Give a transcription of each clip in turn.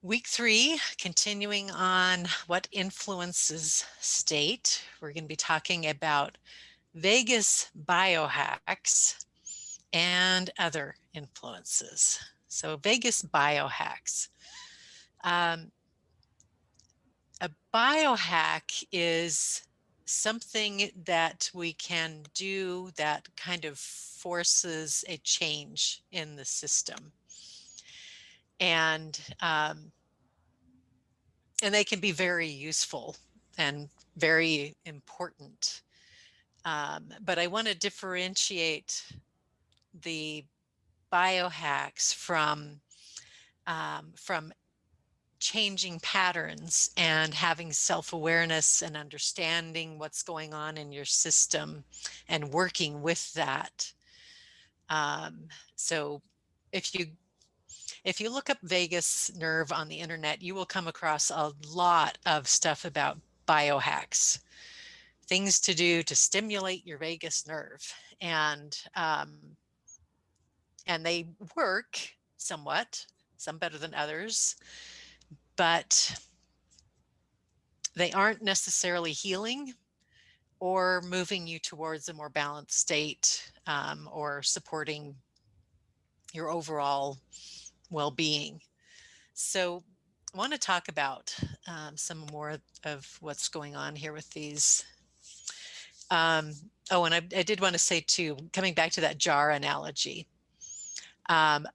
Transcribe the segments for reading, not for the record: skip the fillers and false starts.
Week 3, continuing on what influences state. We're going to be talking about vagus biohacks and other influences. So vagus biohacks. Um, a biohack is something that we can do that kind of forces a change in the system. And they can be very useful and very important. But I want to differentiate the biohacks from changing patterns and having self-awareness and understanding what's going on in your system and working with that. So if you look up vagus nerve on the internet, you will come across a lot of stuff about biohacks, things to do to stimulate your vagus nerve. And they work somewhat, some better than others, but they aren't necessarily healing or moving you towards a more balanced state, or supporting your overall well-being. So I want to talk about some more of what's going on here with these. Oh, and I did want to say too, coming back to that jar analogy, um,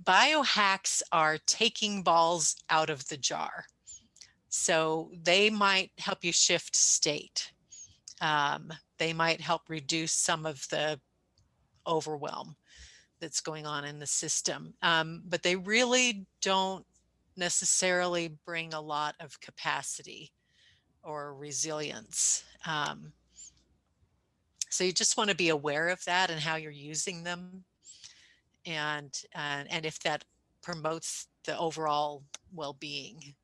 biohacks are taking balls out of the jar. So they might help you shift state. They might help reduce some of the overwhelm that's going on in the system. But they really don't necessarily bring a lot of capacity or resilience. So you just want to be aware of that and how you're using them, and if that promotes the overall well-being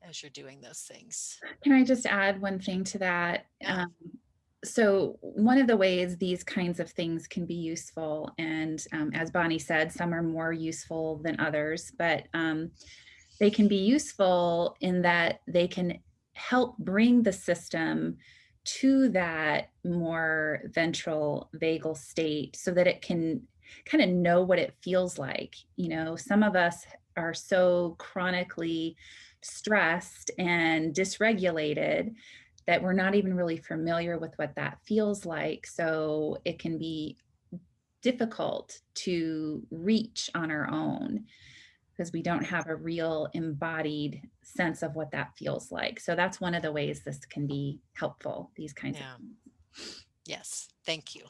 as you're doing those things. Can I just add one thing to that? Yeah. So one of the ways these kinds of things can be useful, and as Bonnie said, some are more useful than others, but they can be useful in that they can help bring the system to that more ventral vagal state so that it can kind of know what it feels like. You know, some of us are so chronically stressed and dysregulated that we're not even really familiar with what that feels like. So it can be difficult to reach on our own because we don't have a real embodied sense of what that feels like. So that's one of the ways this can be helpful, these kinds of Yeah. things. Yes. Thank you.